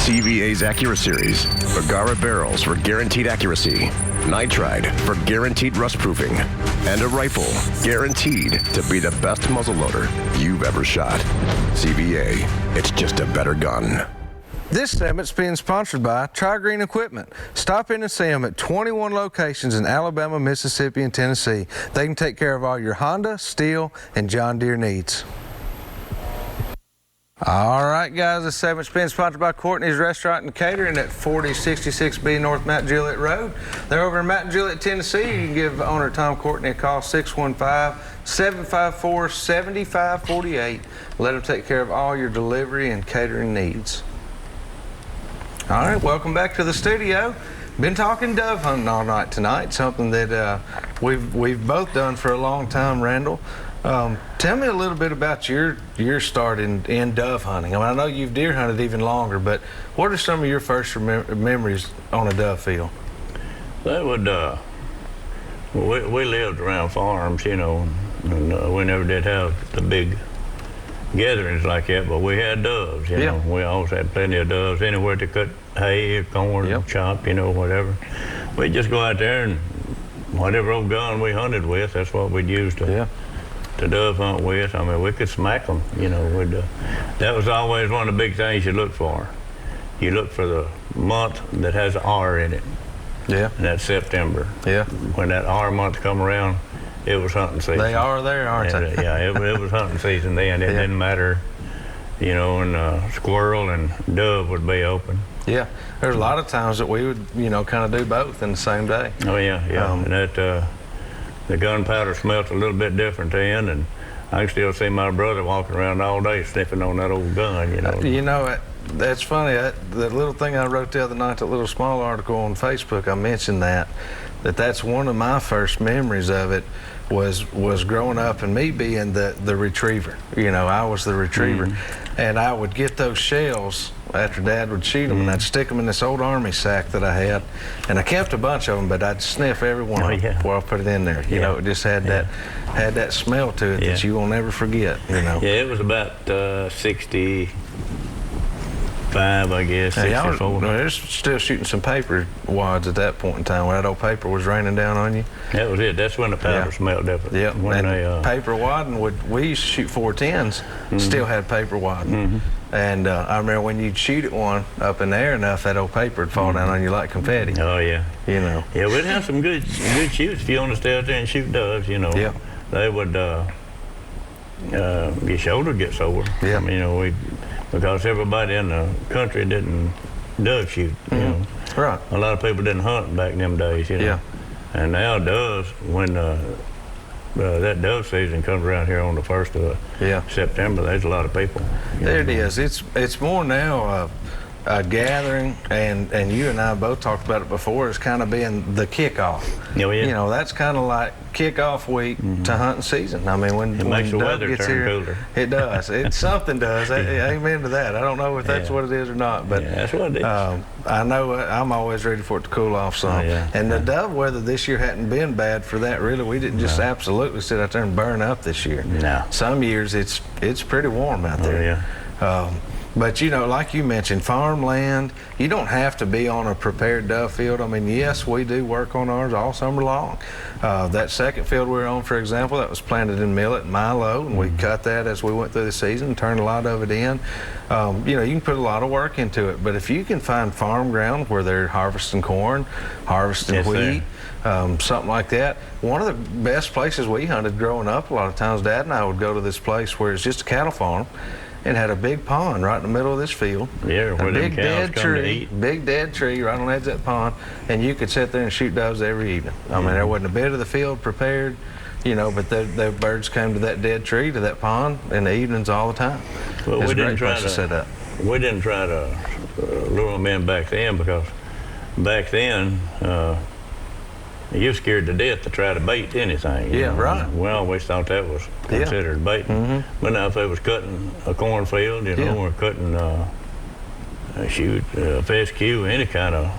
CVA's Accura Series, Bagara barrels for guaranteed accuracy, nitride for guaranteed rust proofing, and a rifle guaranteed to be the best muzzleloader you've ever shot. CVA, it's just a better gun. This segment's being sponsored by Tri-Green Equipment. Stop in and see them at 21 locations in Alabama, Mississippi, and Tennessee. They can take care of all your Honda, Steel, and John Deere needs. All right, guys, this segment's been sponsored by Courtney's Restaurant and Catering at 4066B North Mount Juliet Road. They're over in Mount Juliet, Tennessee. You can give owner Tom Courtney a call, 615-754-7548. Let them take care of all your delivery and catering needs. All right, welcome back to the studio. Been talking dove hunting all night tonight, something that we've both done for a long time, Randall. Tell me a little bit about your start in dove hunting. I mean, I know you've deer hunted even longer, but what are some of your first memories on a dove field? That would, we lived around farms, you know, and we never did have the big gatherings like that, but we had doves, you know. We always had plenty of doves anywhere to cut hay or corn, chop, you know, whatever. We'd just go out there and whatever old gun we hunted with, that's what we'd use to dove hunt with. I mean, we could smack them, you know. That was always one of the big things you look for. You look for the month that has an R in it. Yeah. And that's September. Yeah. When that R month come around, it was hunting season. They are there, aren't they? Yeah, it was hunting season then. It didn't matter, you know, and squirrel and dove would be open. Yeah, there's a lot of times that we would, you know, kind of do both in the same day. Oh yeah, and that the gunpowder smelt a little bit different then, and I can still see my brother walking around all day sniffing on that old gun, you know. You know, that's funny. That little thing I wrote the other night, that little small article on Facebook, I mentioned that's one of my first memories of it. Was growing up and me being the retriever. You know, I was the retriever. And I would get those shells after Dad would shoot them, and I'd stick them in this old army sack that I had. And I kept a bunch of them, but I'd sniff every one of them before I put it in there. You know, it just had that smell to it that you will never forget, you know. Yeah, it was about 65, I guess, 64. They're still shooting some paper wads at that point in time when that old paper was raining down on you. That was it. That's when the powder smelled different. Yeah, and paper wadding, we used to shoot 410s, still had paper wadding. And I remember when you'd shoot at one up in the air enough, that old paper would fall down on you like confetti. Oh, yeah. You know. Yeah, we'd have some good shoots if you want to stay out there and shoot doves, you know. Yeah. They would, your shoulder would get sore. Yeah. I mean, you know, because everybody in the country didn't dove shoot, you know. Right. A lot of people didn't hunt back in them days, you know. Yeah. And now doves, when that dove season comes around here on the 1st of September, there's a lot of people. There it is. It's more now a gathering, and you and I both talked about it before, it's kind of being the kickoff. Oh, yeah. You know, that's kind of like kickoff week to hunting season. I mean, when it makes the weather gets turn here, cooler. It does. Something does. Amen to that. I don't know if that's what it is or not, but that's what it is. I know I'm always ready for it to cool off some. And the dove weather this year hadn't been bad for that, really. We didn't just absolutely sit out there and burn up this year. No. Some years it's pretty warm out there. But, you know, like you mentioned, farmland, you don't have to be on a prepared dove field. I mean, yes, we do work on ours all summer long. That second field we were on, for example, that was planted in millet and milo, and we cut that as we went through the season and turned a lot of it in. You know, you can put a lot of work into it, but if you can find farm ground where they're harvesting corn, harvesting wheat, something like that. One of the best places we hunted growing up, a lot of times Dad and I would go to this place where it's just a cattle farm, and had a big pond right in the middle of this field. Yeah, where them cows come to eat. Big dead tree right on the edge of that pond, and you could sit there and shoot doves every evening. I mean, there wasn't a bit of the field prepared, you know, but the birds came to that dead tree, to that pond, in the evenings all the time. Well, we didn't try to set up. We didn't try to lure them in back then, because back then, you're scared to death to try to bait anything. You know? Right. We always thought that was considered baiting. But now if they was cutting a cornfield, you know, or cutting fescue, any kind of,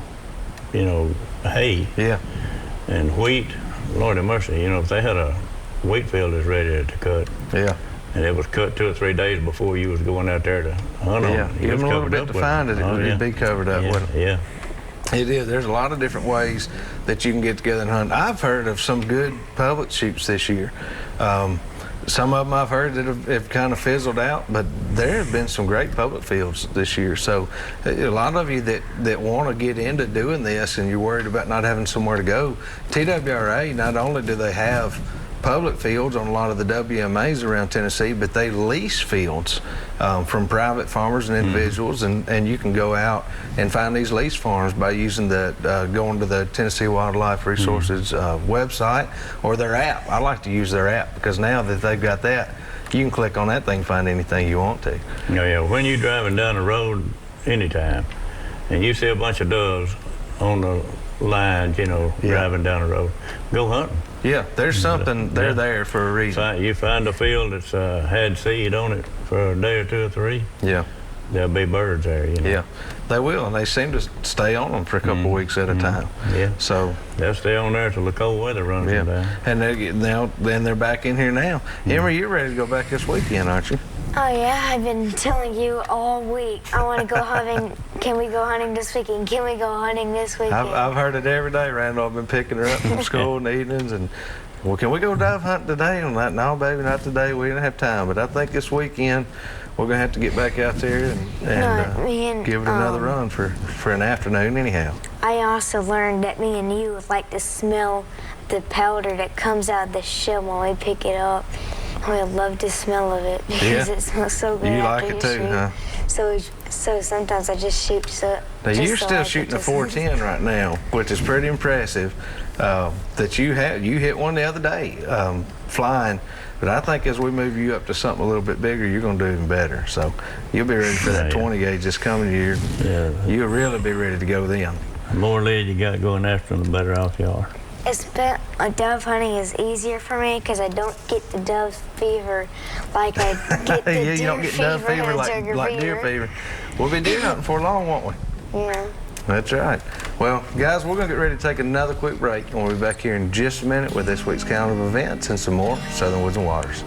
you know, hay. Yeah. And wheat, Lord have mercy, you know, if they had a wheat field that's ready to cut. Yeah. And it was cut 2 or 3 days before you was going out there to hunt Yeah, them. give them a little bit to find it. It'd be covered up with them. Yeah. It is. There's a lot of different ways that you can get together and hunt. I've heard of some good public shoots this year. Some of them I've heard that have kind of fizzled out, but there have been some great public fields this year. So a lot of you that want to get into doing this and you're worried about not having somewhere to go, TWRA, not only do they have public fields on a lot of the WMAs around Tennessee, but they lease fields from private farmers and individuals, and you can go out and find these lease farms by using going to the Tennessee Wildlife Resources website or their app. I like to use their app because now that they've got that, you can click on that thing and find anything you want to. Yeah, when you're driving down the road anytime and you see a bunch of doves on the lines, driving down the road, go hunting. Yeah, there's something, they're there for a reason. You find a field that's had seed on it for a day or 2 or 3. Yeah. There'll be birds there, Yeah, they will, and they seem to stay on them for a couple of weeks at a time. Yeah. So they'll stay on there till the cold weather runs them down. And they're back in here now. Emory, you're ready to go back this weekend, aren't you? Oh yeah, I've been telling you all week. I want to go hunting. Can we go hunting this weekend? Can we go hunting this weekend? I've heard it every day, Randall. I've been picking her up from school in the evenings, and well, can we go dove hunting today? I'm like, no, baby, not today. We didn't have time. But I think this weekend we're gonna have to get back out there and give it another run for an afternoon, anyhow. I also learned that me and you like to smell the powder that comes out of the shell when we pick it up. I love the smell of it because it smells so good. You after like it too, shoot. huh? So sometimes I just shoot. Now you're still shooting a 410 right now, which is pretty impressive. That you hit one the other day, flying. But I think as we move you up to something a little bit bigger, you're going to do even better. So you'll be ready for that 20 gauge this coming year. Yeah. You'll really be ready to go then. The more lead you got going after them, the better off you are. Dove hunting is easier for me because I don't get the dove fever like I get the you don't get dove fever like deer fever. We'll be deer hunting for long, won't we? Yeah. That's right. Well, guys, we're going to get ready to take another quick break, and we'll be back here in just a minute with this week's calendar of events and some more Southern Woods and Waters.